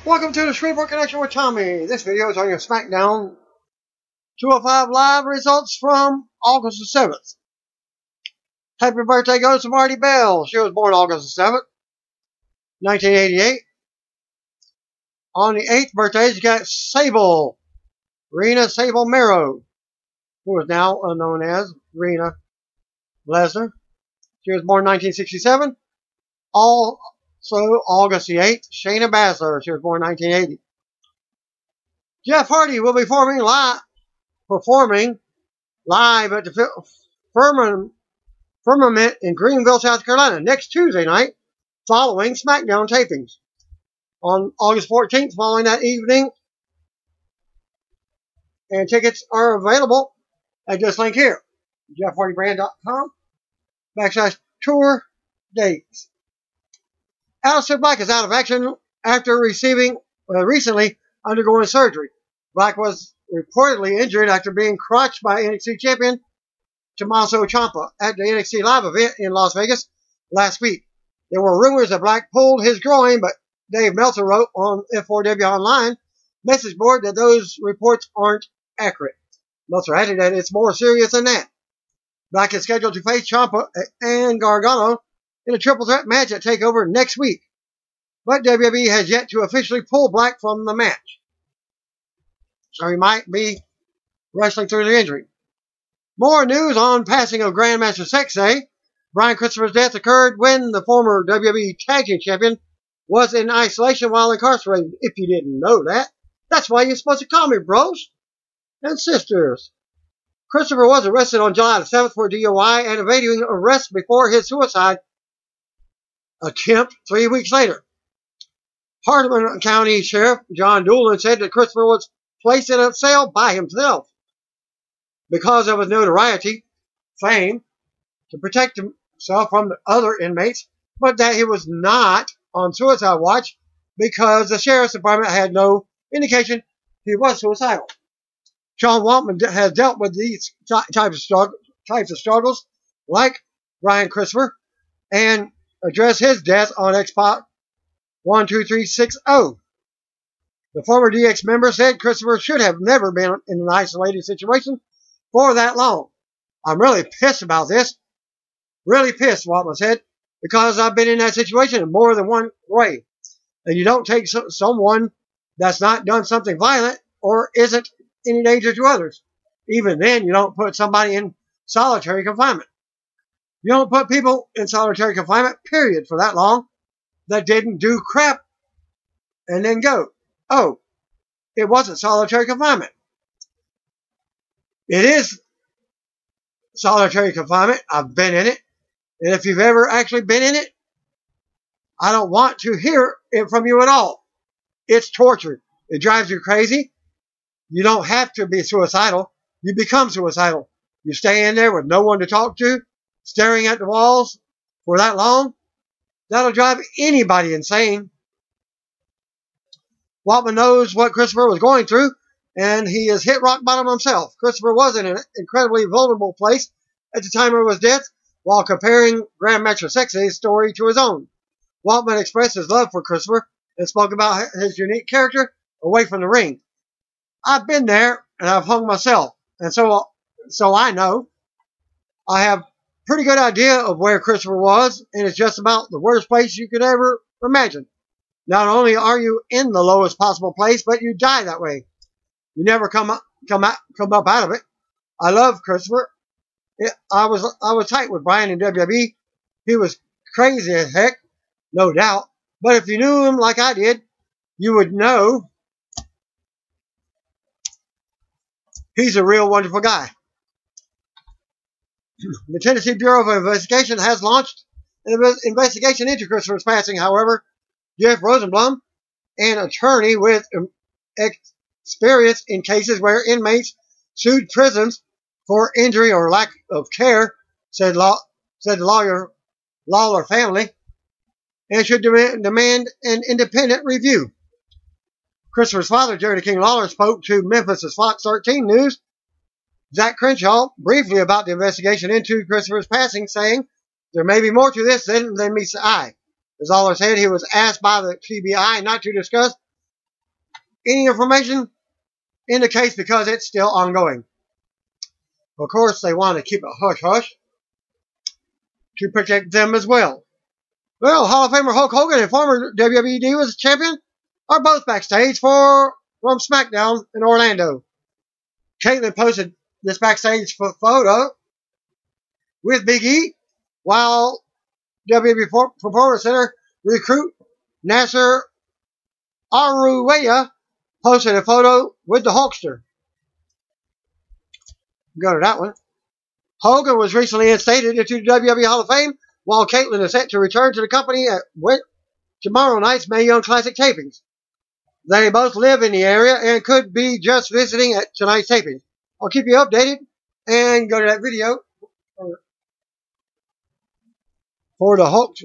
Welcome to the Shreveport Connection with Tommy. This video is on your SmackDown 205 Live results from August the 7th. Happy birthday goes to Marty Bell. She was born August the 7th, 1988. On the 8th birthday, you got Sable, Rena Sable Mero, who is now known as Rena Lesnar. She was born 1967. Also, August the 8th, Shayna Baszler. She was born 1980. Jeff Hardy will be performing live at the Firmament in Greenville, South Carolina, next Tuesday night, following SmackDown tapings. On August 14th, following that evening, and tickets are available at this link here, jeffhardybrand.com/tour dates. Aleister Black is out of action after recently undergoing surgery. Black was reportedly injured after being crotched by NXT champion Tommaso Ciampa at the NXT Live event in Las Vegas last week. There were rumors that Black pulled his groin, but Dave Meltzer wrote on F4W Online message board that those reports aren't accurate. Meltzer added that it's more serious than that. Black is scheduled to face Ciampa and Gargano in a triple threat match at TakeOver next week, but WWE has yet to officially pull Black from the match, so he might be wrestling through the injury. More news on passing of Grandmaster Sexay. Brian Christopher's death occurred when the former WWE Tag Team Champion was in isolation while incarcerated. If you didn't know that, that's why you're supposed to call me bros and sisters. Christopher was arrested on July the 7th for DUI and evading arrest before his suicide attempt 3 weeks later. Hardeman County Sheriff John Doolin said that Christopher was placed in a cell by himself because of his notoriety, fame, to protect himself from the other inmates, but that he was not on suicide watch because the sheriff's department had no indication he was suicidal. Sean Waltman has dealt with these types of struggles like Brian Christopher and addressed his death on Xbox 12360. The former DX member said Christopher should have never been in an isolated situation for that long. I'm really pissed about this. Really pissed, Waltman said, because I've been in that situation in more than one way. And you don't take someone that's not done something violent or isn't any danger to others. Even then, you don't put somebody in solitary confinement. You don't put people in solitary confinement, period, for that long that didn't do crap and then go, oh, it wasn't solitary confinement. It is solitary confinement. I've been in it. And if you've ever actually been in it, I don't want to hear it from you at all. It's torture. It drives you crazy. You don't have to be suicidal. You become suicidal. You stay in there with no one to talk to, staring at the walls for that long. That'll drive anybody insane. Waltman knows what Christopher was going through, and he has hit rock bottom himself. Christopher was in an incredibly vulnerable place at the time of his death, while comparing Grandmaster Sexay's story to his own. Waltman expressed his love for Christopher and spoke about his unique character away from the ring. I've been there, and I've hung myself, and so I know. I have a pretty good idea of where Christopher was, and it's just about the worst place you could ever imagine. Not only are you in the lowest possible place, but you die that way. You never come up out of it. I love Christopher. I was tight with Brian in WWE. He was crazy as heck, no doubt. But if you knew him like I did, you would know he's a real wonderful guy. The Tennessee Bureau of Investigation has launched an investigation into Christopher's passing. However, Jeff Rosenblum, an attorney with experience in cases where inmates sued prisons for injury or lack of care, said the Lawler family, and should demand an independent review. Christopher's father, Jerry the King Lawler, spoke to Memphis' Fox 13 News, Zach Crenshaw, briefly about the investigation into Christopher's passing, saying, there may be more to this than meets the eye. As Lawler said, he was asked by the TBI not to discuss any information in the case because it's still ongoing. Of course, they want to keep it hush-hush to protect them as well. Well, Hall of Famer Hulk Hogan and former WWE Divas champion are both backstage from SmackDown in Orlando. Caitlyn posted this backstage photo with Big E, while WWE Performance Center recruit Nasser Aruwaya posted a photo with the Hulkster. Go to that one. Hogan was recently instated into the WWE Hall of Fame, while Caitlyn is set to return to the company at tomorrow night's Mae Young Classic tapings. They both live in the area and could be just visiting at tonight's taping. I'll keep you updated and go to that video for the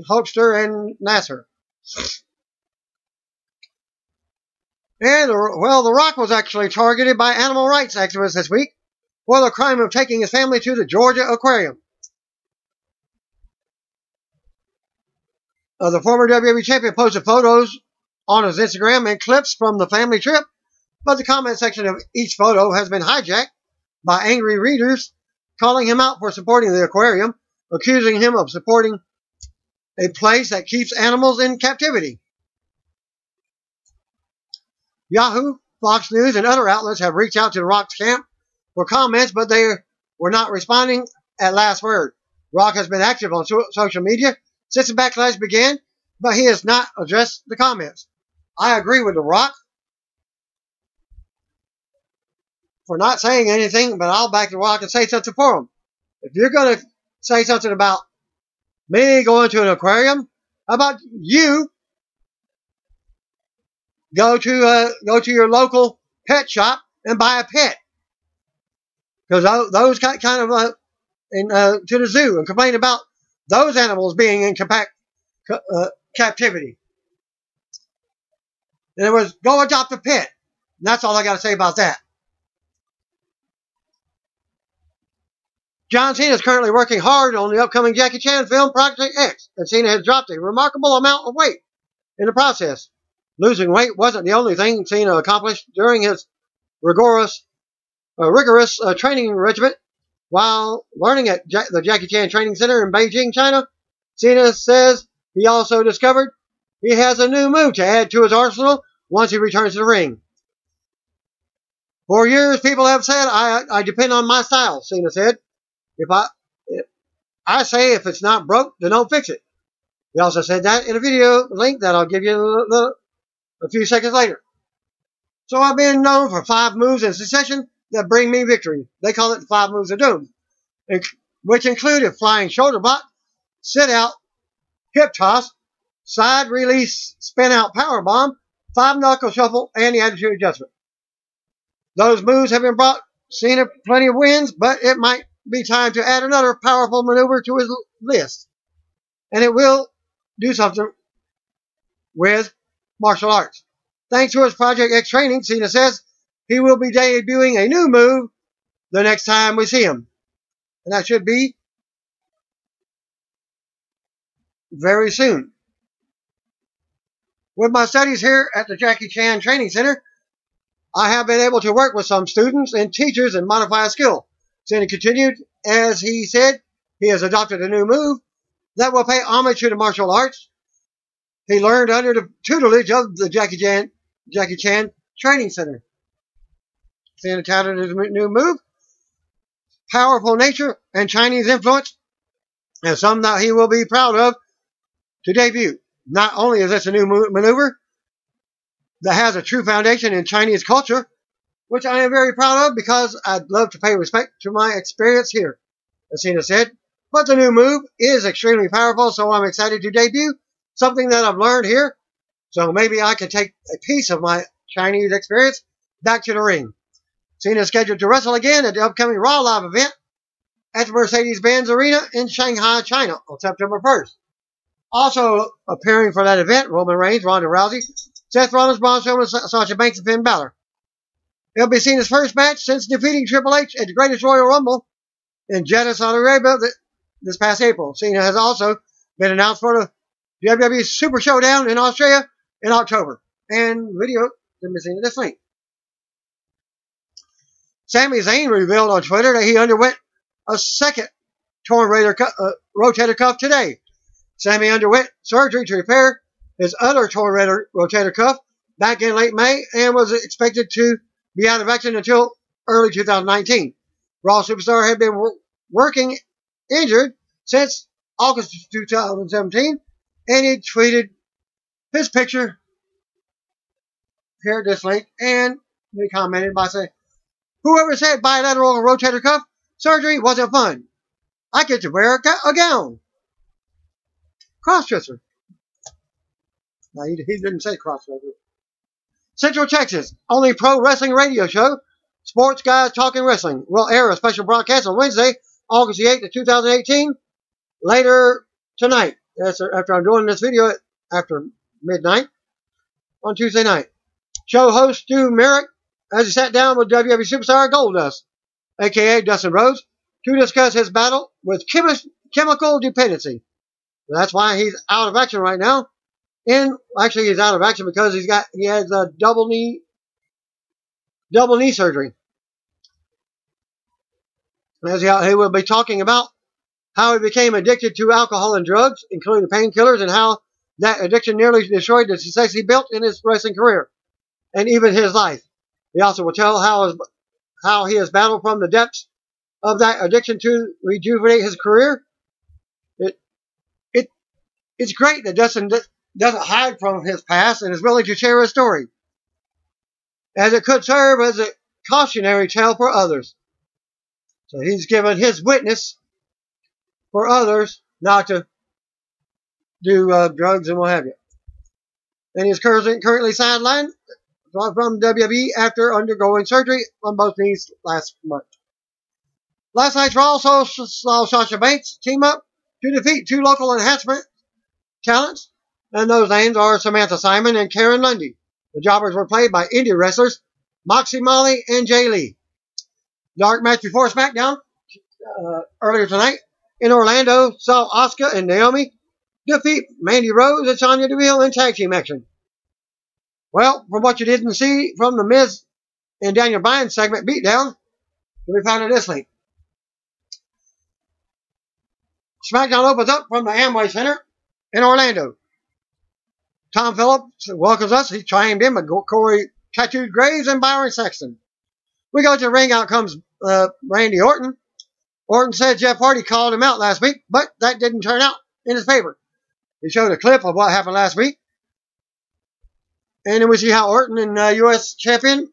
Hulkster and Nasser. And, well, The Rock was actually targeted by animal rights activists this week for the crime of taking his family to the Georgia Aquarium. The former WWE champion posted photos on his Instagram and clips from the family trip, but the comment section of each photo has been hijacked by angry readers calling him out for supporting the aquarium, accusing him of supporting a place that keeps animals in captivity. Yahoo, Fox News, and other outlets have reached out to The Rock's camp for comments, but they were not responding at last word. Rock has been active on social media since the backlash began, but he has not addressed the comments. I agree with The Rock for not saying anything, but I'll back The Rock and say something for him. If you're going to say something about me going to an aquarium, how about you go to your local pet shop and buy a pet? Because those kind of to the zoo and complain about those animals being in captivity. In other words, go adopt a pet. And that's all I got to say about that. John Cena is currently working hard on the upcoming Jackie Chan film Project X, and Cena has dropped a remarkable amount of weight in the process. Losing weight wasn't the only thing Cena accomplished during his rigorous training regimen. While learning at the Jackie Chan Training Center in Beijing, China, Cena says he also discovered he has a new move to add to his arsenal once he returns to the ring. For years, people have said, I depend on my style, Cena said. If I say if it's not broke, then don't fix it. He also said that in a video link that I'll give you a few seconds later. So I've been known for 5 moves in succession that bring me victory. They call it the 5 moves of doom, which include a flying shoulder block, sit out, hip toss, side release, spin out power bomb, 5 knuckle shuffle, and the attitude adjustment. Those moves have been brought Cena plenty of wins, but it might be time to add another powerful maneuver to his list. And it will do something with martial arts. Thanks to his Project X training, Cena says he will be debuting a new move the next time we see him. And that should be very soon. With my studies here at the Jackie Chan Training Center, I have been able to work with some students and teachers and modify a skill. Cena continued, as he said, he has adopted a new move that will pay homage to the martial arts he learned under the tutelage of the Jackie Chan Training Center. Cena touted his new move, powerful nature, and Chinese influence, and some that he will be proud of to debut. Not only is this a new maneuver that has a true foundation in Chinese culture, which I am very proud of because I'd love to pay respect to my experience here, as Cena said. But the new move is extremely powerful, so I'm excited to debut something that I've learned here. So maybe I can take a piece of my Chinese experience back to the ring. Cena is scheduled to wrestle again at the upcoming Raw Live event at the Mercedes-Benz Arena in Shanghai, China on September 1st. Also appearing for that event, Roman Reigns, Ronda Rousey, Seth Rollins, Braun Strowman, Sasha Banks, and Finn Balor. It'll be Cena's first match since defeating Triple H at the Greatest Royal Rumble in Jeddah, Saudi Arabia this past April. Cena has also been announced for the WWE Super Showdown in Australia in October. And video can be seen in this link. Sami Zayn revealed on Twitter that he underwent a second torn rotator cuff today. Sami underwent surgery to repair his other torn rotator cuff back in late May and was expected to be out of action until early 2019. Raw superstar had been working injured since August 2017, and he tweeted his picture here at this link, and he commented by saying, "Whoever said bilateral rotator cuff surgery wasn't fun. I get to wear a gown." Crossdresser. No, he didn't say crossdresser. Central Texas, only pro wrestling radio show, Sports Guys Talking Wrestling, will air a special broadcast on Wednesday, August the 8th of 2018, later tonight. That's after I'm doing this video after midnight on Tuesday night. Show host Stu Merrick as he sat down with WWE superstar Goldust, a.k.a. Dustin Rhodes, to discuss his battle with chemical dependency. That's why he's out of action right now. And actually, he's out of action because he has a double knee surgery. As he will be talking about how he became addicted to alcohol and drugs, including painkillers, and how that addiction nearly destroyed the success he built in his wrestling career and even his life. He also will tell how he has battled from the depths of that addiction to rejuvenate his career. It's great that Dustin doesn't hide from his past and is willing to share his story, as it could serve as a cautionary tale for others. So he's given his witness for others not to do drugs and what have you. And he's currently sidelined from WWE after undergoing surgery on both knees last month. Last night's Raw also saw Sasha Banks team up to defeat two local enhancement talents, and those names are Samantha Simon and Karen Lundy. The jobbers were played by indie wrestlers Moxie Molly and Jay Lee. Dark match before SmackDown earlier tonight in Orlando saw Asuka and Naomi defeat Mandy Rose and Sonya Deville in tag team action. Well, from what you didn't see from the Miz and Daniel Bryan segment Beatdown, we found in this link. SmackDown opens up from the Amway Center in Orlando. Tom Phillips welcomes us. He chimed in with Corey Tattooed Graves and Byron Sexton. We go to the ring. Out comes Randy Orton. Orton said Jeff Hardy called him out last week, but that didn't turn out in his favor. He showed a clip of what happened last week. And then we see how Orton and U.S. champion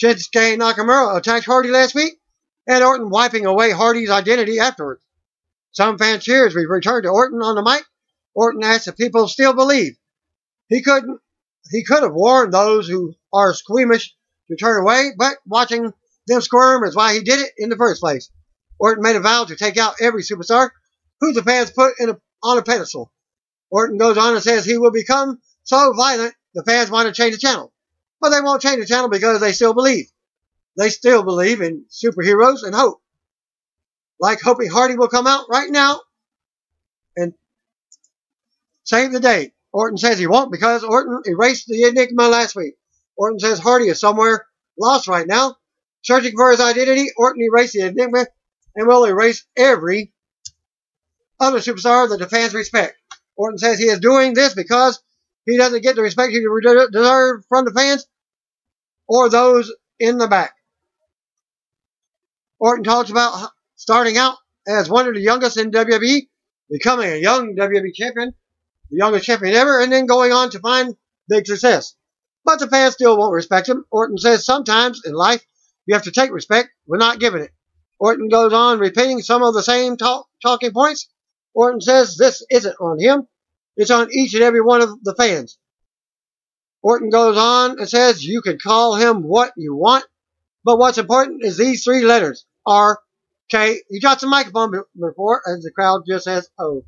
Shinsuke Nakamura attacked Hardy last week, and Orton wiping away Hardy's identity afterwards. Some fans cheers. We return to Orton on the mic. Orton asked if people still believe. He could have warned those who are squeamish to turn away, but watching them squirm is why he did it in the first place. Orton made a vow to take out every superstar who the fans put on a pedestal. Orton goes on and says he will become so violent the fans want to change the channel. But they won't change the channel because they still believe. They still believe in superheroes and hope. Like hoping Hardy will come out right now and save the day. Orton says he won't because Orton erased the enigma last week. Orton says Hardy is somewhere lost right now, searching for his identity. Orton erased the enigma and will erase every other superstar that the fans respect. Orton says he is doing this because he doesn't get the respect he deserves from the fans or those in the back. Orton talks about starting out as one of the youngest in WWE, becoming a young WWE champion, the youngest champion ever, and then going on to find big success. But the fans still won't respect him. Orton says sometimes in life you have to take respect when not given it. Orton goes on repeating some of the same talking points. Orton says this isn't on him. It's on each and every one of the fans. Orton goes on and says you can call him what you want, but what's important is these three letters, R-K. He drops the microphone before as the crowd just says, oh.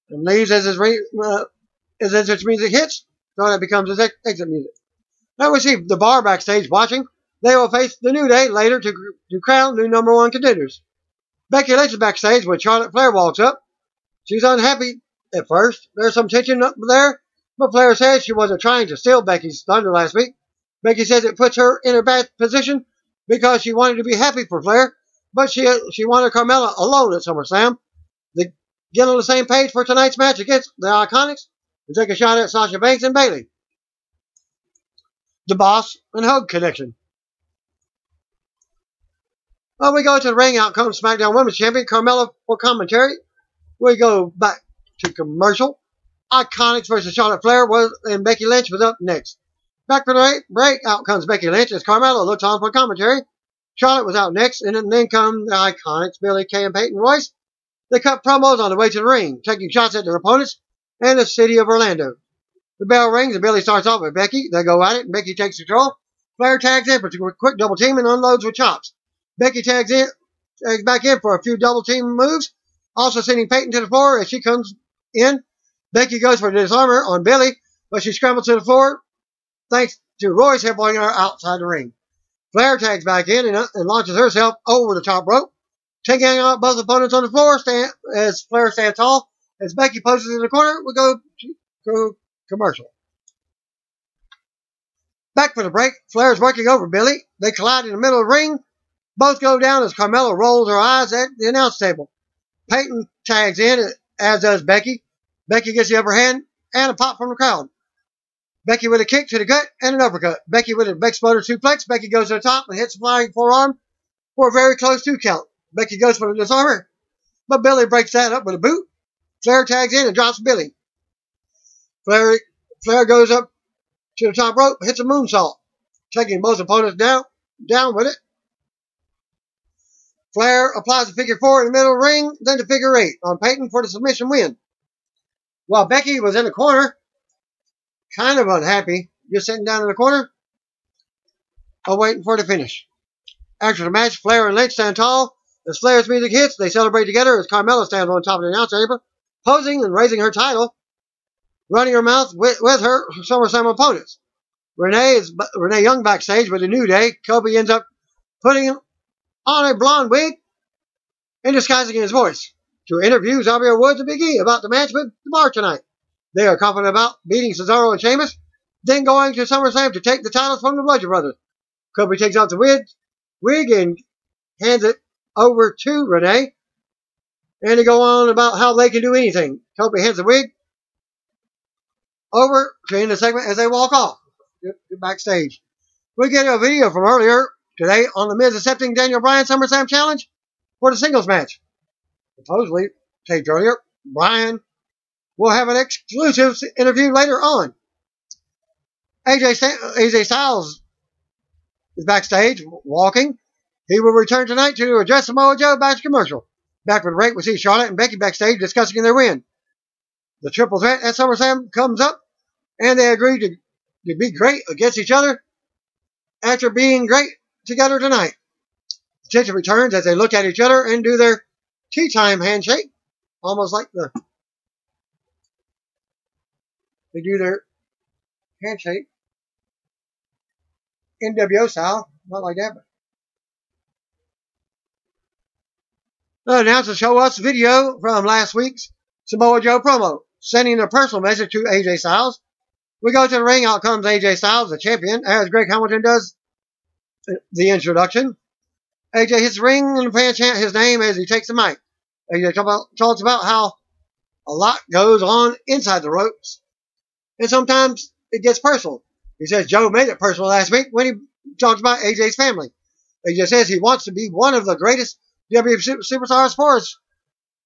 And leaves as his entrance music hits, so that becomes his exit music. Now we see the Bar backstage watching. They will face the New Day later to crown new number one contenders. Becky Lynch is backstage when Charlotte Flair walks up. She's unhappy at first. There's some tension up there, but Flair says she wasn't trying to steal Becky's thunder last week. Becky says it puts her in a bad position because she wanted to be happy for Flair, but she wanted Carmella alone at SummerSlam. They get on the same page for tonight's match against the Iconics and take a shot at Sasha Banks and Bayley. The Boss and Hogue connection. Well, we go to the ring. Out comes SmackDown Women's Champion Carmella for commentary. We go back to commercial. Iconics versus Charlotte Flair and Becky Lynch was up next. Back for the break. Out comes Becky Lynch as Carmella looks on for commentary. Charlotte was out next, and then come the Iconics, Billie Kay and Peyton Royce. They cut promos on the way to the ring, taking shots at their opponents and the city of Orlando. The bell rings and Billie starts off with Becky. They go at it, and Becky takes control. Flair tags in for a quick double team and unloads with chops. Becky tags back in for a few double team moves, also sending Peyton to the floor as she comes in. Becky goes for a disarmer on Billie, but she scrambles to the floor thanks to Royce headbutting her outside the ring. Flair tags back in and launches herself over the top rope, taking out both opponents on the floor as Flair stands tall. As Becky poses in the corner, we go to commercial. Back for the break, Flair is working over Billie. They collide in the middle of the ring. Both go down as Carmella rolls her eyes at the announce table. Peyton tags in, as does Becky. Becky gets the upper hand and a pop from the crowd. Becky with a kick to the gut and an uppercut. Becky with a exploder suplex. Becky goes to the top and hits a flying forearm for a very close 2 count. Becky goes for the disarmer, but Billie breaks that up with a boot. Flair tags in and drops Billie. Flair goes up to the top rope, hits a moonsault, taking both opponents down with it. Flair applies a figure 4 in the middle of the ring, then the figure 8 on Peyton for the submission win. While Becky was in the corner, kind of unhappy, just sitting down in the corner, waiting for the finish. After the match, Flair and Lynch stand tall. As Flair's music hits, they celebrate together as Carmella stands on top of the announce table, posing and raising her title, running her mouth with her SummerSlam opponents. Renee Young backstage with a New Day. Kobe ends up putting on a blonde wig and disguising his voice to interview Xavier Woods and Big E about the match with the Bar tonight. They are confident about beating Cesaro and Sheamus, then going to SummerSlam to take the titles from the Bludgeon Brothers. Kobe takes off the wig and hands it over to Renee, and they go on about how they can do anything. Kobe hands the wig over to end the segment as they walk off backstage. We get a video from earlier today on The Miz accepting Daniel Bryan's SummerSlam challenge for the singles match. Supposedly, taped earlier, Bryan will have an exclusive interview later on. AJ Styles is backstage walking. He will return tonight to address Samoa Joe back to commercial. Back for the break, we see Charlotte and Becky backstage discussing their win. The triple threat at SummerSlam comes up, and they agree to be great against each other after being great together tonight. Tension returns as they look at each other and do their tea time handshake, almost like they do their handshake NWO style, not like that. But the announcers show us video from last week's Samoa Joe promo, sending a personal message to AJ Styles. We go to the ring. Out comes AJ Styles, the champion, as Greg Hamilton does the introduction. AJ hits the ring and the fans chant his name as he takes the mic. AJ talks about how a lot goes on inside the ropes, and sometimes it gets personal. He says Joe made it personal last week when he talked about AJ's family. AJ says he wants to be one of the greatest WWE superstars for his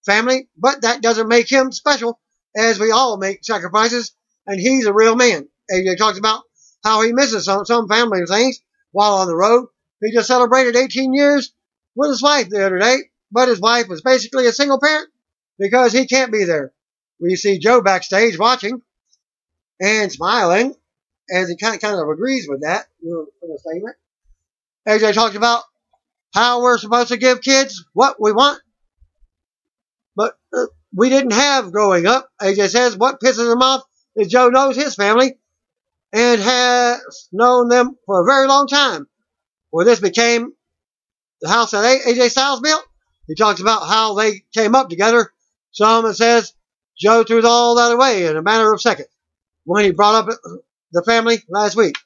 family, but that doesn't make him special, as we all make sacrifices, and he's a real man. AJ talks about how he misses some family things while on the road. He just celebrated 18 years with his wife the other day, but his wife was basically a single parent because he can't be there. We see Joe backstage watching and smiling as he kind of agrees with that statement. AJ talks about how we're supposed to give kids what we want, but we didn't have growing up. AJ says what pisses him off is Joe knows his family and has known them for a very long time. Well, this became the house that AJ Styles built. He talks about how they came up together. Someone says Joe threw all that away in a matter of seconds when he brought up the family last week.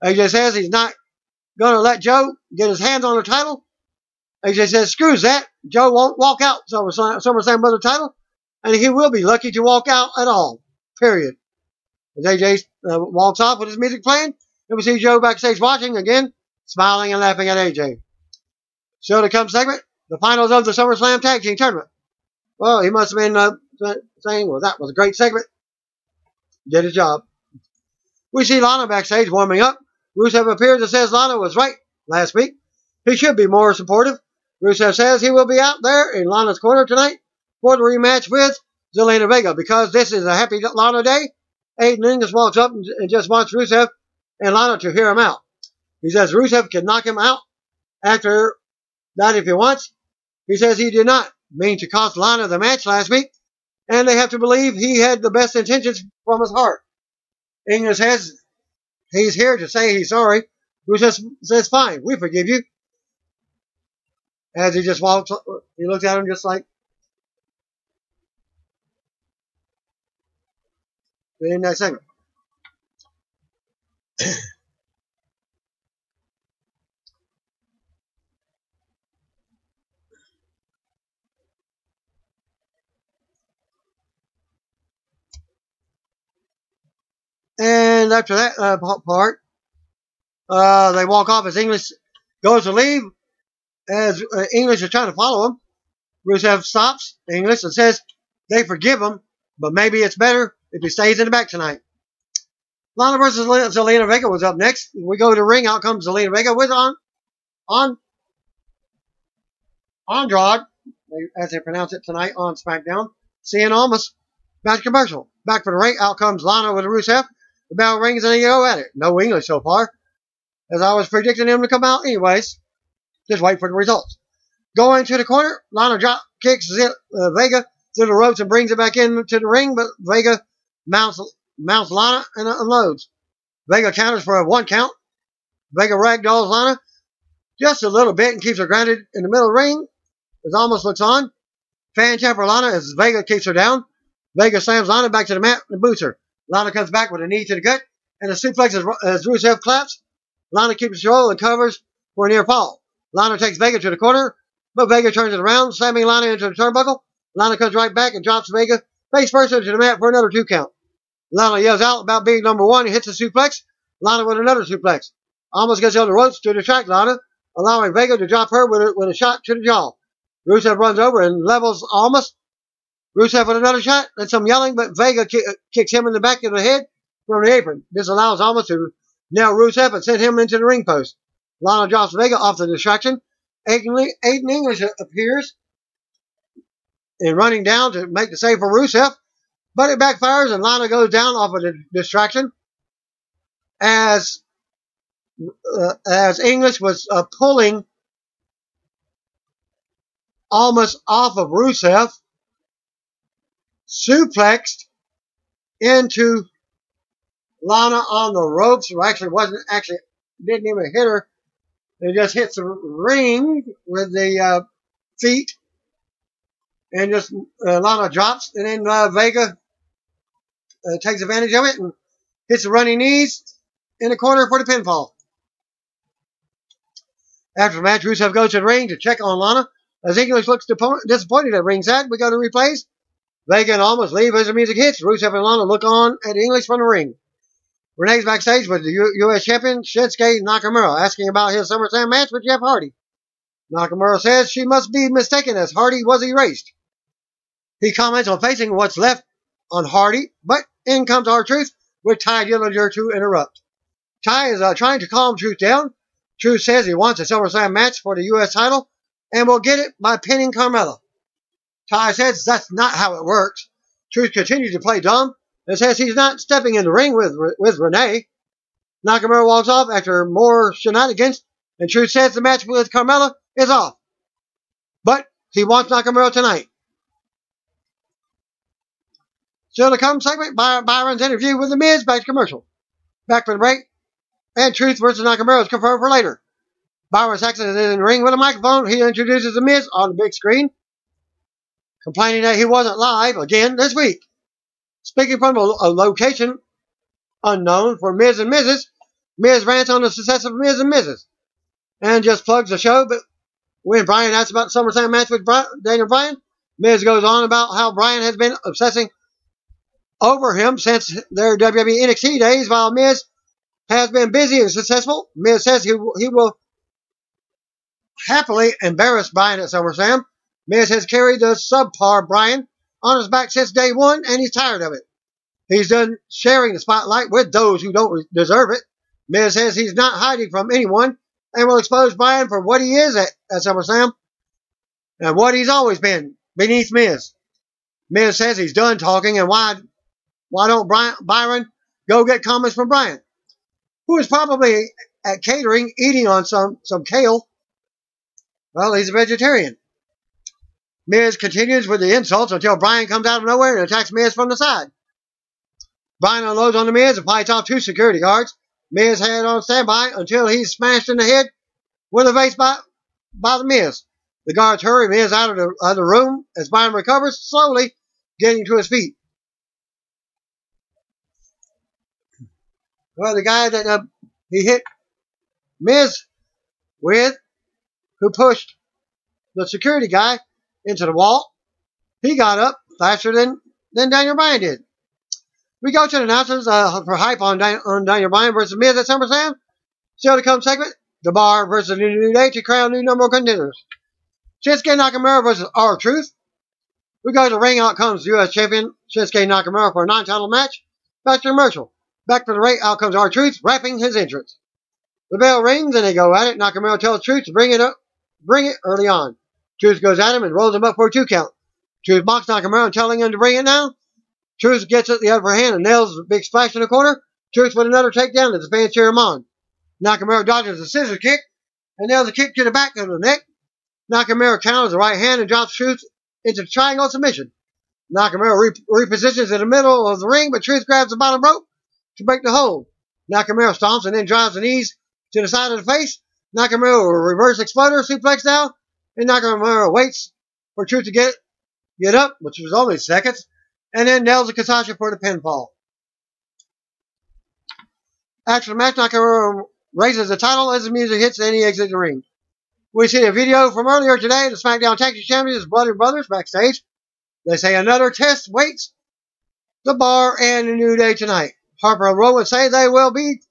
AJ says he's not going to let Joe get his hands on the title. AJ says, screws that. Joe won't walk out SummerSlam with the title, and he will be lucky to walk out at all. Period. As AJ walks off with his music playing, and we see Joe backstage watching again, smiling and laughing at AJ. Still to come segment, the finals of the SummerSlam Tag Team Tournament. Well, he must have been saying, well, that was a great segment. Did his job. We see Lana backstage warming up. Rusev appears and says Lana was right last week. He should be more supportive. Rusev says he will be out there in Lana's corner tonight for the rematch with Zelina Vega because this is a happy Lana day. Aiden English walks up and just wants Rusev and Lana to hear him out. He says Rusev can knock him out after that if he wants. He says he did not mean to cost Lana the match last week, and they have to believe he had the best intentions from his heart. English says he's here to say he's sorry. Rusev says, fine, we forgive you. As he just walks, he looks at him just like, in that segment. And after that part, they walk off as English goes to leave. As English is trying to follow him, Rusev stops English and says they forgive him, but maybe it's better if he stays in the back tonight. Lana versus Zelina Vega was up next. We go to the ring. Out comes Zelina Vega with Andrade, as they pronounce it tonight on SmackDown. Seeing almost match commercial. Back for the ring. Out comes Lana with Rusev. The bell rings and they go at it. No English so far, as I was predicting him to come out anyways. Just wait for the results. Going to the corner, Lana drop kicks Vega through the ropes and brings it back into the ring, but Vega mounts Lana and unloads. Vega counters for a 1 count. Vega ragdolls Lana just a little bit and keeps her grounded in the middle of the ring. As almost looks on. Fan chant for Lana as Vega keeps her down. Vega slams Lana back to the mat and boots her. Lana comes back with a knee to the gut and a suplex as Rusev claps. Lana keeps control and covers for a near fall. Lana takes Vega to the corner, but Vega turns it around, slamming Lana into the turnbuckle. Lana comes right back and drops Vega face first into the mat for another 2 count. Lana yells out about being number 1 and hits a suplex. Lana with another suplex. Almost gets on the ropes to distract Lana, allowing Vega to drop her with a shot to the jaw. Rusev runs over and levels Almas. Rusev with another shot and some yelling, but Vega kicks him in the back of the head from the apron. This allows Almas to nail Rusev and send him into the ring post. Lana drops Vega off the distraction. Aiden English appears and running down to make the save for Rusev, but it backfires and Lana goes down off of the distraction as English was pulling almost off of Rusev, suplexed into Lana on the ropes, or didn't even hit her. It just hits the ring with the feet, and just Lana drops, and then Vega takes advantage of it and hits the running knees in the corner for the pinfall. After the match, Rusev goes to the ring to check on Lana. As English looks disappointed at ringside, we go to replays. Vega and Almas leave as the music hits. Rusev and Lana look on at English from the ring. Renee's backstage with the U.S. champion Shinsuke Nakamura, asking about his SummerSlam match with Jeff Hardy. Nakamura says she must be mistaken as Hardy was erased. He comments on facing what's left on Hardy, but in comes R-Truth with Ty Dillinger to interrupt. Ty is trying to calm Truth down. Truth says he wants a SummerSlam match for the U.S. title and will get it by pinning Carmella. Ty says that's not how it works. Truth continues to play dumb and says he's not stepping in the ring with Renee. Nakamura walks off after more shenanigans, and Truth says the match with Carmella is off. But he wants Nakamura tonight. Still to come segment, Byron's interview with The Miz back to commercial. Back for the break, and Truth versus Nakamura is confirmed for later. Byron Saxton is in the ring with a microphone. He introduces The Miz on the big screen, complaining that he wasn't live again this week. Speaking from a location unknown for Miz and Mrs., Miz rants on the success of Miz and Mrs. and just plugs the show. But when Bryan asks about the SummerSlam match with Daniel Bryan, Miz goes on about how Bryan has been obsessing over him since their WWE NXT days, while Miz has been busy and successful. Miz says he will happily embarrass Bryan at SummerSlam. Miz has carried the subpar Bryan on his back since day one, and he's tired of it. He's done sharing the spotlight with those who don't deserve it. Miz says he's not hiding from anyone and will expose Bryan for what he is at SummerSlam and what he's always been, beneath Miz. Miz says he's done talking, and why don't Byron go get comments from Bryan, who is probably at catering eating on some kale. Well, he's a vegetarian. Miz continues with the insults until Bryan comes out of nowhere and attacks Miz from the side. Bryan unloads on the Miz and fights off two security guards. Miz had on standby until he's smashed in the head with a vase by the Miz. The guards hurry Miz out of the room as Bryan recovers, slowly getting to his feet. Well, the guy that he hit Miz with, who pushed the security guy into the wall, he got up faster than Daniel Bryan did. We go to the announcers for hype on Daniel Bryan versus Miz at SummerSlam. Still to come segment, The Bar versus the New Day to crown new number one contenders. Shinsuke Nakamura versus R-Truth. We go to the ring. Out comes U.S. Champion Shinsuke Nakamura for a non-title match. Back to commercial. Back to the ring. Out comes R-Truth, wrapping his entrance. The bell rings and they go at it. Nakamura tells Truth to bring it early on. Truth goes at him and rolls him up for a 2 count. Truth mocks Nakamura, telling him to bring it now. Truth gets it the upper hand and nails a big splash in the corner. Truth with another takedown as the fans cheer him on. Nakamura dodges a scissor kick and nails a kick to the back of the neck. Nakamura counters the right hand and drops Truth into the triangle submission. Nakamura repositions in the middle of the ring, but Truth grabs the bottom rope to break the hold. Nakamura stomps and then drives the knees to the side of the face. Nakamura reverse exploder suplex now, and Nakamura waits for Truth to get up, which was only seconds, and then nails the Kasasha for the pinfall. After the match, Nakamura raises the title as the music hits and he exits the ring. We see a video from earlier today. The SmackDown Tag Team Champions, Bloody Brothers, backstage. They say another test waits The Bar and the New Day tonight. Harper and Rowan say they will be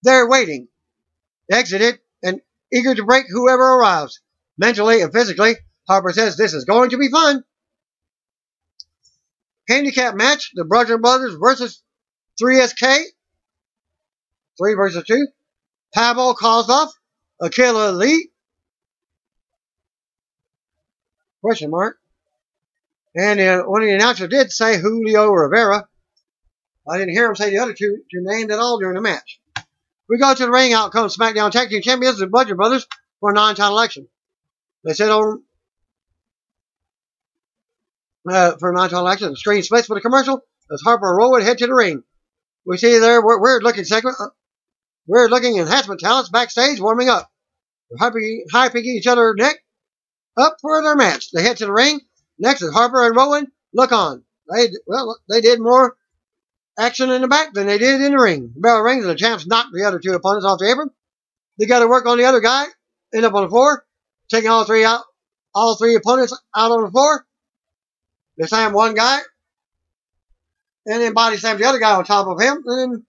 there waiting, exited, and eager to break whoever arrives. Mentally and physically, Harper says this is going to be fun. Handicap match, the Bludgeon Brothers versus 3SK. 3 versus 2. Pavel Kozlov, Akila Lee. Question mark. And one of the announcers did say Julio Rivera. I didn't hear him say the other two names at all during the match. We go to the ring. Out comes SmackDown Tag Team Champions, the Bludgeon Brothers, for a non-title action. They said for a non-title action, the screen splits with a commercial as Harper and Rowan head to the ring. We see their weird-looking segment, weird-looking enhancement talents backstage warming up. They're hyping each other neck up for their match. They head to the ring. Next is Harper and Rowan. Look on. They did more action in the back than they did in the ring. The bell rings and the champs knock the other two opponents off the apron. They got to work on the other guy. End up on the floor, taking all three opponents out on the floor. They slam one guy, and then body slams the other guy on top of him, and then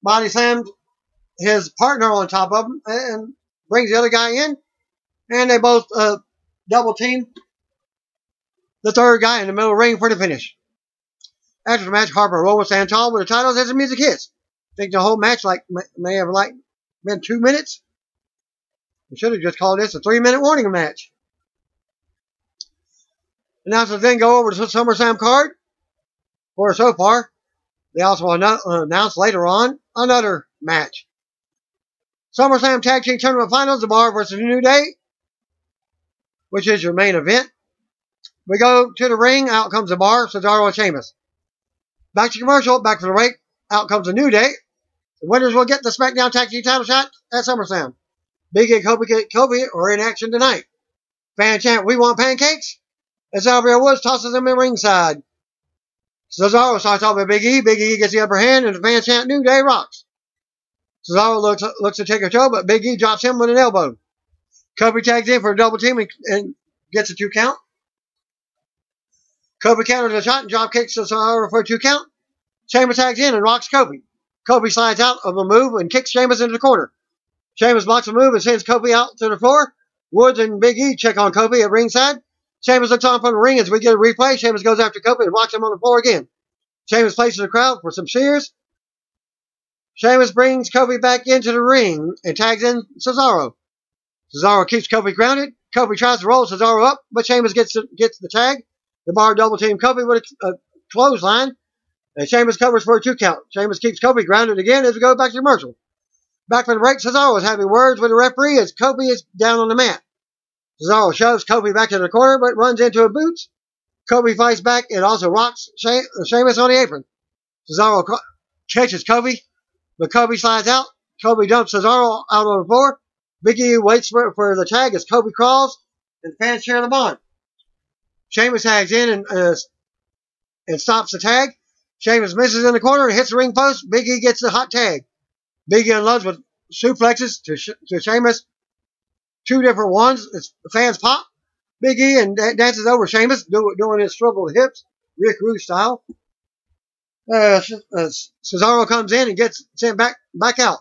body slams his partner on top of him, and brings the other guy in, and they both double team the third guy in the middle of the ring for the finish. After the match, Harper and Rowan stand tall with the titles as the music hits. I think the whole match may have been 2 minutes. We should have just called this a 3-minute warning match. Announcers then go over to the SummerSlam card. For so far, they also announced later on another match. SummerSlam Tag Team Tournament Finals, The Bar versus the New Day, which is your main event. We go to the ring. Out comes The Bar, Cesaro and Sheamus. Back to commercial. Back to the ring. Out comes the New Day. The winners will get the SmackDown Tag Team title shot at SummerSlam. Big and Kobe are in action tonight. Fan chant, "We want pancakes," as Xavier Woods tosses them in ringside. Cesaro starts off with Big E. Big E gets the upper hand, and the fans chant, New Day rocks. Cesaro looks to take control, but Big E drops him with an elbow. Kobe tags in for a double team and gets a 2 count. Kobe counters the shot and drop kicks Cesaro for a 2 count. Sheamus tags in and rocks Kobe. Kobe slides out of the move and kicks Sheamus into the corner. Sheamus blocks the move and sends Kobe out to the floor. Woods and Big E check on Kobe at ringside. Sheamus looks on from the ring as we get a replay. Sheamus goes after Kobe and rocks him on the floor again. Sheamus places the crowd for some cheers. Sheamus brings Kobe back into the ring and tags in Cesaro. Cesaro keeps Kobe grounded. Kobe tries to roll Cesaro up, but Sheamus gets the tag. The Bar double team Kobe with a clothesline, and Sheamus covers for a 2 count. Sheamus keeps Kobe grounded again as we go back to commercial. Back from the break, Cesaro is having words with the referee as Kobe is down on the mat. Cesaro shoves Kobe back to the corner, but runs into a boots. Kobe fights back and also rocks Sheamus on the apron. Cesaro catches Kobe, but Kobe slides out. Kobe dumps Cesaro out on the floor. Big E waits for the tag as Kobe crawls, and fans cheer them on. Sheamus tags in and stops the tag. Sheamus misses in the corner and hits the ring post. Big E gets the hot tag. Big E unloads with suplexes to Sheamus. 2 different ones. The fans pop. Big E and dances over Sheamus, doing his swivel hips, Rick Rude style. Cesaro comes in and gets sent back out.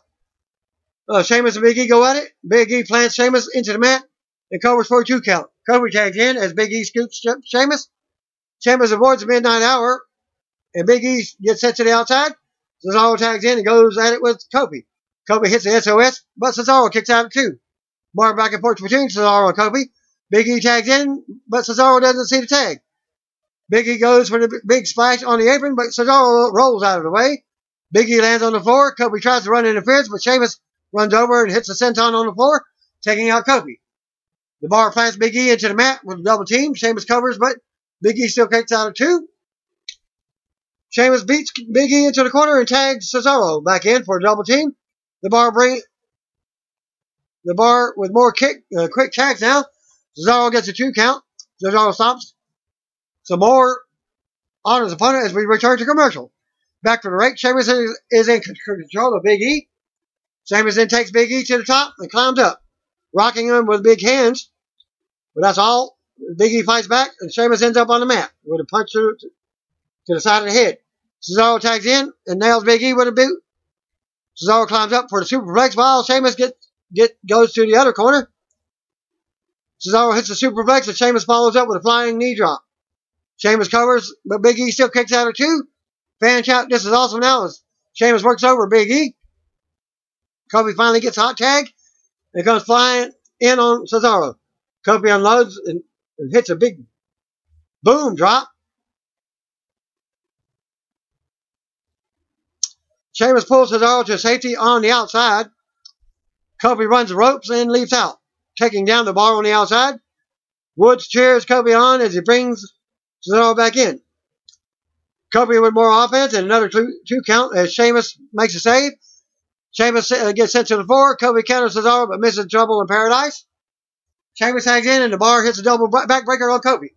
Sheamus and Big E go at it. Big E plants Sheamus into the mat and covers for a 2 count. Kobe tags in as Big E scoops Sheamus. Sheamus avoids the midnight hour, and Big E gets sent to the outside. Cesaro tags in and goes at it with Kobe. Kobe hits the SOS, but Cesaro kicks out too. Bar back and forth between Cesaro and Kobe. Big E tags in, but Cesaro doesn't see the tag. Big E goes for the big splash on the apron, but Cesaro rolls out of the way. Big E lands on the floor. Kobe tries to run interference, but Sheamus runs over and hits the senton on the floor, taking out Kobe. The Bar plants Big E into the mat with a double team. Sheamus covers, but Big E still kicks out of 2. Sheamus beats Big E into the corner and tags Cesaro back in for a double team. The Bar with more quick tags now. Cesaro gets a 2 count. Cesaro stops some more on his opponent as we return to commercial. Back for the break. Sheamus is in control of Big E. Sheamus then takes Big E to the top and climbs up, rocking him with big hands. But that's all. Big E fights back, and Sheamus ends up on the mat with a punch to the side of the head. Cesaro tags in and nails Big E with a boot. Cesaro climbs up for the superplex while Sheamus goes to the other corner. Cesaro hits the superplex, and Sheamus follows up with a flying knee drop. Sheamus covers, but Big E still kicks out of 2. Fan shout, this is awesome now as Sheamus works over Big E. Kobe finally gets a hot tag and comes flying in on Cesaro. Kobe unloads and hits a big boom drop. Sheamus pulls Cesaro to safety on the outside. Kobe runs the ropes and leaps out, taking down the Bar on the outside. Woods cheers Kobe on as he brings Cesaro back in. Kobe with more offense and another 2 count as Sheamus makes a save. Sheamus gets sent to the floor. Kobe counters Cesaro but misses Trouble in Paradise. Sheamus hangs in and the Bar hits a double backbreaker on Kobe.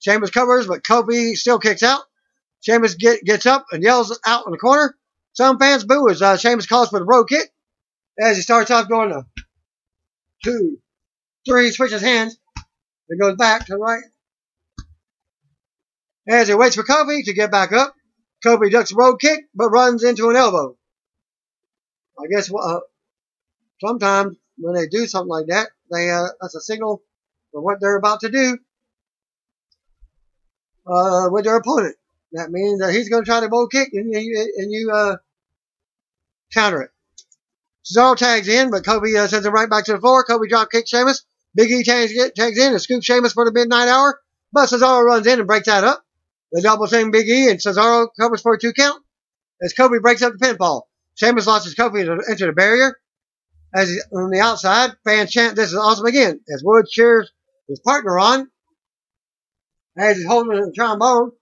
Sheamus covers, but Kobe still kicks out. Sheamus gets up and yells out in the corner. Some fans boo as Sheamus calls for the bro kick as he starts off going to 2, 3, switches hands. It goes back to the right. As he waits for Kobe to get back up, Kobe ducks a road kick but runs into an elbow. I guess sometimes when they do something like that, that's a signal for what they're about to do with their opponent. That means that he's going to try to road kick and you counter it. Cesaro tags in, but Kobe sends him right back to the floor. Kobe drop kicks Sheamus. Big E tags in and scoops Sheamus for the midnight hour. But Cesaro runs in and breaks that up. They double team Big E and Cesaro covers for a 2 count as Kobe breaks up the pinfall. Sheamus launches Kobe into the barrier. As he's on the outside, fans chant, this is awesome again, as Wood cheers his partner on as he's holding the trombone.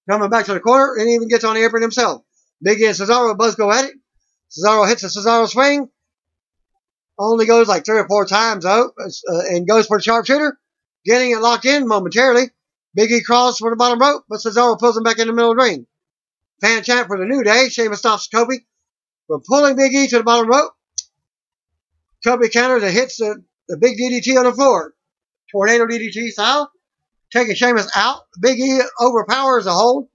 Coming back to the corner and even gets on the apron himself. Big E and Cesaro both go at it. Cesaro hits the Cesaro swing. Only goes like 3 or 4 times though, and goes for the sharpshooter, getting it locked in momentarily. Big E crawls for the bottom rope, but Cesaro pulls him back in the middle of the ring. Fan chant for the New Day. Sheamus stops Kobe from pulling Big E to the bottom rope. Kobe counters and hits the big DDT on the floor. Tornado DDT style. Taking Sheamus out. Big E overpowers the hold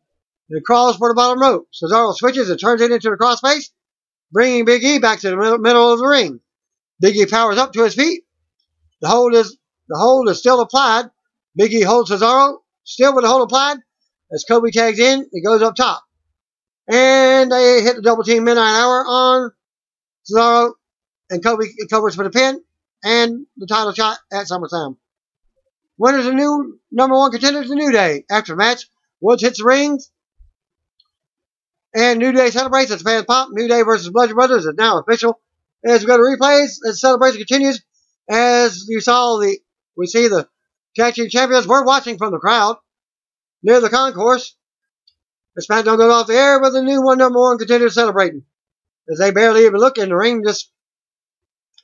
and crawls for the bottom rope. Cesaro switches and turns it into the crossface, bringing Big E back to the middle of the ring. Big E powers up to his feet. The hold is still applied. Big E holds Cesaro, still with the hold applied. As Kobe tags in, he goes up top. And they hit the double team midnight hour on Cesaro, and Kobe covers for the pin and the title shot at SummerSlam. Winners and new number one contenders, the New Day. After the match, Woods hits the rings, and New Day celebrates as fans pop. New Day versus Bludgeon Brothers is now official. As we go to replays, the celebration continues. As you saw, we see the tag team champions. We're watching from the crowd near the concourse. The SmackDown goes off the air with the new number one contender celebrating. As they barely even look in the ring, just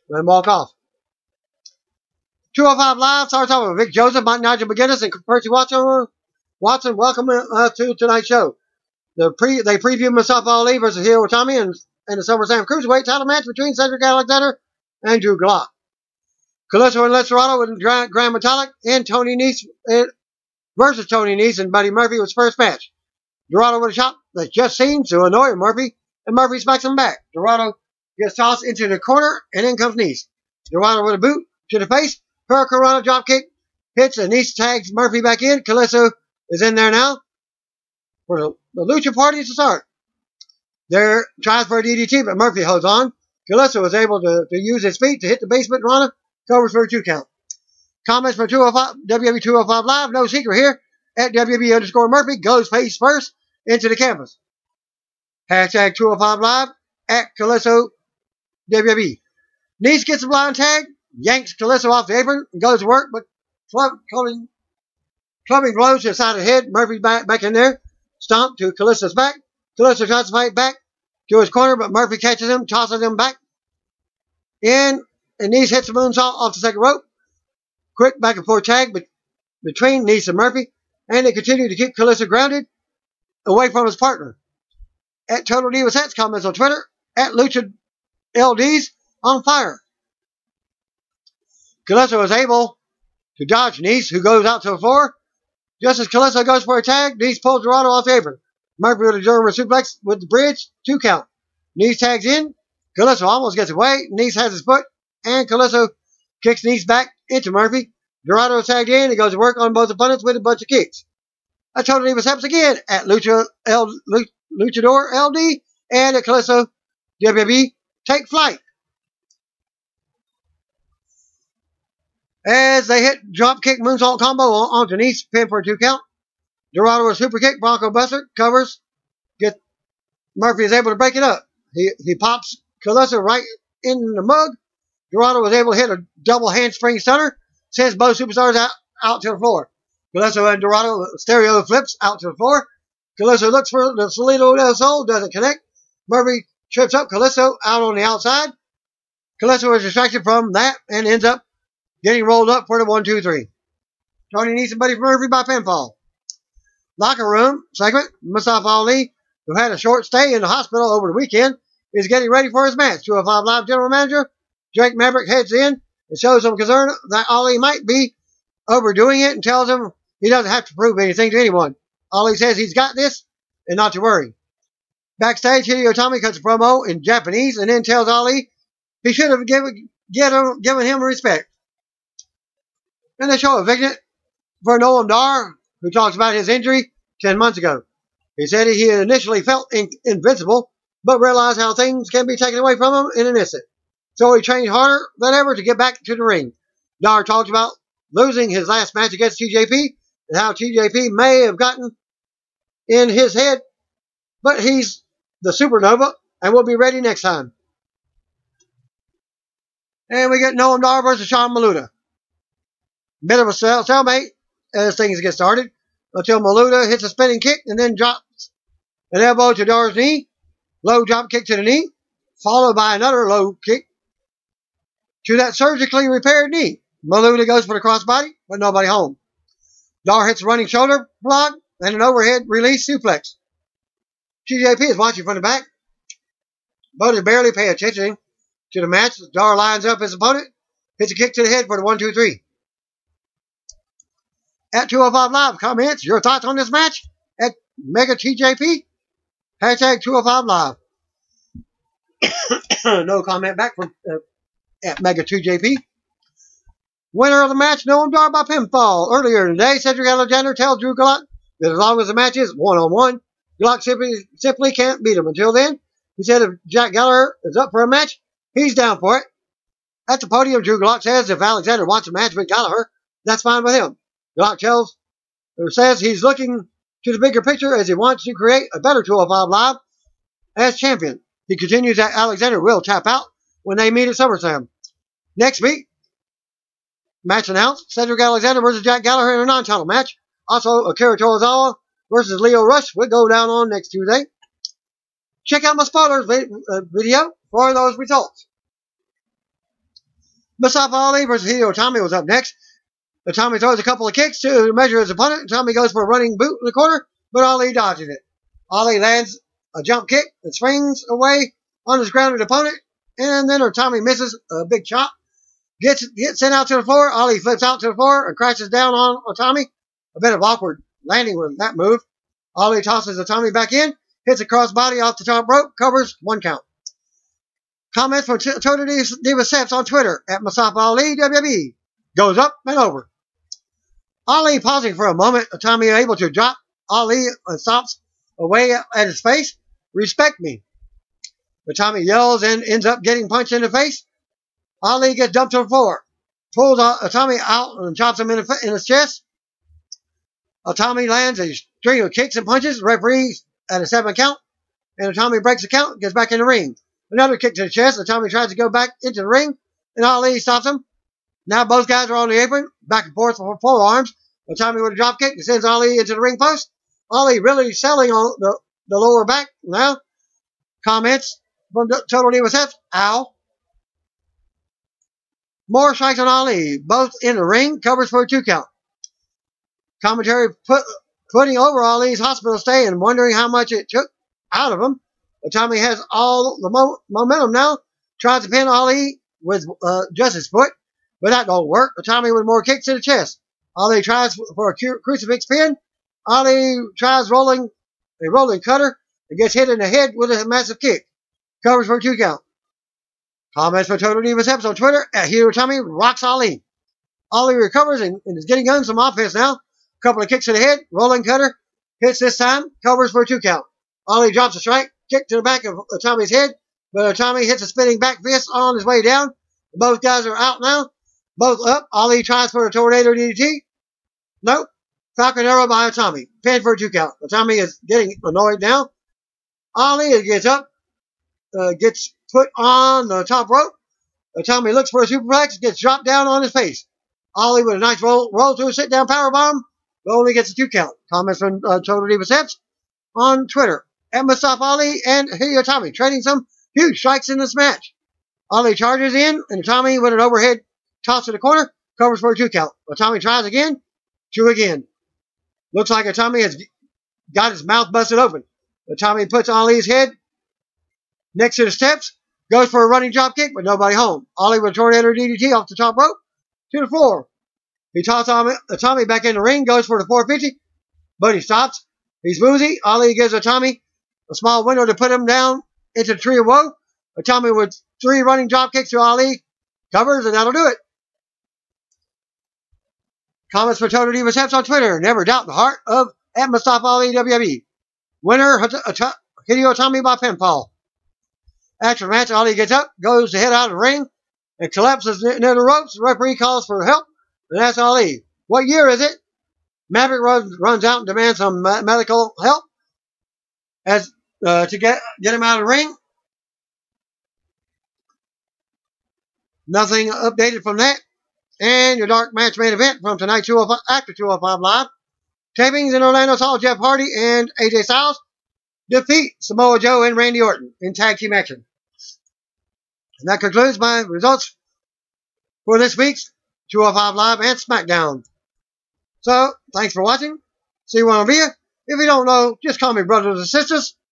let them walk off. 205 Live starts off with Vic Joseph, Mike Nigel McGuinness, and Percy Watson. Welcome to tonight's show. They preview Mustafa Ali versus Hiro Itami and the SummerSlam Cruiserweight title match between Cedric Alexander and Drew Gulak. Kalisto and Les Dorado with Grand Metalik and Tony Nese versus Tony Nese and Buddy Murphy was first match. Dorado with a shot that just seems to annoy Murphy, and Murphy smacks him back. Dorado gets tossed into the corner, and in comes Nese. Dorado with a boot to the face. Hurricanrana dropkick hits, and Nese tags Murphy back in. Kalisto is in there now for the Lucha Party to start. There tries for a DDT, but Murphy holds on. Kalisto was able to use his feet to hit the basement. Rana covers for a 2 count. Comments from WWE 205 Live. No secret here. At WWE_Murphy goes face first into the canvas. Hashtag 205 Live at Kalisto WWE. Nese gets a blind tag, yanks Kalisto off the apron, and goes to work, but clubbing blows to the side of the head. Murphy's back in there. Stomp to Kalisto's back. Kalisto tries to fight back to his corner, but Murphy catches him, tosses him back in, and Nese hits the moonsault off the second rope. Quick back and forth tag between Nese and Murphy, and they continue to keep Kalisto grounded away from his partner. At Total Divas Hats comments on Twitter, at Lucha LD's on fire. Kalisto is able to dodge Nese, who goes out to the floor. Just as Kalisto goes for a tag, Nese pulls Dorado off the apron. Murphy with a German suplex with the bridge, 2 count. Nese tags in. Kalisto almost gets away. Nese has his foot, and Kalisto kicks Nese back into Murphy. Dorado tagged in. He goes to work on both opponents with a bunch of kicks. A Total Divas happens again at Luchador LD and at Kalisto WWE take flight. As they hit dropkick moonsault combo on Nese, pin for a 2 count. Dorado with a super kick, Bronco Buster covers. Murphy is able to break it up. He pops Kalisto right in the mug. Dorado was able to hit a double handspring stunner, sends both superstars out to the floor. Kalisto and Dorado stereo flips out to the floor. Kalisto looks for the Solito del Sol, doesn't connect. Murphy trips up Kalisto out on the outside. Kalisto is distracted from that and ends up getting rolled up for the 1-2-3. Tony Nese and Buddy Murphy by pinfall. Locker room segment. Mustafa Ali, who had a short stay in the hospital over the weekend, is getting ready for his match. 205 Live General Manager Jake Maverick heads in and shows some concern that Ali might be overdoing it and tells him he doesn't have to prove anything to anyone. Ali says he's got this and not to worry. Backstage, Hideo Itami cuts a promo in Japanese and then tells Ali he should have given him respect. Then they show a vignette for Noam Dar, who talks about his injury 10 months ago. He said he initially felt invincible, but realized how things can be taken away from him in an instant. So he trained harder than ever to get back to the ring. Dar talks about losing his last match against TJP and how TJP may have gotten in his head, but he's the supernova and will be ready next time. And we get Noam Dar versus Sean Maluda. Bit of a stalemate as things get started until Maluda hits a spinning kick and then drops an elbow to Dar's knee. Low drop kick to the knee, followed by another low kick to that surgically repaired knee. Maluda goes for the crossbody, but nobody home. Dar hits a running shoulder block and an overhead release suplex. TJP is watching from the back, but is barely paying attention to the match. Dar lines up his opponent, hits a kick to the head for the 1-2-3. At 205 Live, comments your thoughts on this match at Mega TJP. Hashtag 205 Live. No comment back from at Mega 2JP. Winner of the match, Noam Dar by pinfall. Earlier today, Cedric Alexander tells Drew Gulak that as long as the match is one-on-one, Gulak simply can't beat him. Until then, he said if Jack Gallagher is up for a match, he's down for it. At the podium, Drew Gulak says if Alexander wants a match with Gallagher, that's fine with him. Gulak says he's looking to the bigger picture as he wants to create a better 205 Live as champion. He continues that Alexander will tap out when they meet at SummerSlam. Next week, match announced, Cedric Alexander versus Jack Gallagher in a non-title match. Also, Akira Tozawa versus Leo Rush will go down on next Tuesday. Check out my spoilers video for those results. Mustafa Ali versus Hideo Itami was up next. Itami throws a couple of kicks to measure his opponent. Itami goes for a running boot in the corner, but Ali dodges it. Ali lands a jump kick and swings away on his grounded opponent, and then Itami misses a big chop. Gets sent out to the floor. Ali flips out to the floor and crashes down on Itami. A bit of awkward landing with that move. Ali tosses Itami back in, hits a crossbody off the top rope, covers 1 count. Comments from Total Diva Seps on Twitter at Mustafa Ali WWE. Goes up and over. Ali pausing for a moment. Itami able to drop Ali and stops away at his face. Respect me. Itami yells and ends up getting punched in the face. Ali gets dumped to the floor. Pulls Itami out and chops him in his chest. Itami lands a string of kicks and punches. Referee at a 7 count. And Itami breaks the count and gets back in the ring. Another kick to the chest. Itami tries to go back into the ring. And Ali stops him. Now both guys are on the apron. Back and forth for forearms. Itami with a drop kick. Sends Ali into the ring post. Ali really selling on the lower back now. Comments from Total Diva Seps. Ow. More strikes on Ali. Both in the ring. Covers for a 2 count. Commentary putting over Ali's hospital stay and wondering how much it took out of him. Itami has all the momentum now. Tries to pin Ali with just his foot, but that don't work. Itami with more kicks to the chest. Ali tries for a crucifix pin. Ali tries a rolling cutter and gets hit in the head with a massive kick. Covers for a 2 count. Comments for Total Divas Eps on Twitter at Hideo Itami rocks Ali. Ali recovers and is getting on some offense now. Couple of kicks to the head, rolling cutter, hits this time, covers for a 2 count. Ali drops a strike, kick to the back of Itami's head, but Itami hits a spinning back fist on his way down. Both guys are out now, both up. Ali tries for a tornado DDT. Nope. Falcon arrow by Itami. Pinned for a 2 count. Itami is getting annoyed now. Ali gets up, gets put on the top rope. Itami looks for a superplex, gets dropped down on his face. Ali with a nice roll to a sit-down powerbomb, but only gets a 2 count. Comments from Total Diva Seps on Twitter at Mustafa Ali and Hideo Itami trading some huge strikes in this match. Ali charges in, and Itami with an overhead toss to the corner covers for a 2 count. Itami tries again, 2 again. Looks like Itami has got his mouth busted open. Itami puts Ali's head next to the steps, goes for a running drop kick, but nobody home. Ali with a tornado DDT off the top rope to the floor. He tosses Itami back in the ring, goes for the 450, but he stops. He's woozy. Ali gives Itami a small window to put him down into the tree of woe. Itami with 3 running drop kicks to Ali, covers, and that'll do it. Comments for Total Diva Seps on Twitter. Never doubt the heart of at Mustafa Ali WWE. Winner, Hideo Itami by pinfall. After the match, Ali gets up, goes to head out of the ring, and collapses near the ropes. The referee calls for help, and that's Ali. What year is it? Maverick runs out and demands some medical help as to get him out of the ring. Nothing updated from that. And your dark match main event from tonight after 205 Live. Tapings in Orlando saw Jeff Hardy and AJ Styles defeat Samoa Joe and Randy Orton in tag team action. And that concludes my results for this week's 205 Live and SmackDown. So, thanks for watching. See you when I'm here. If you don't know, just call me brothers and sisters.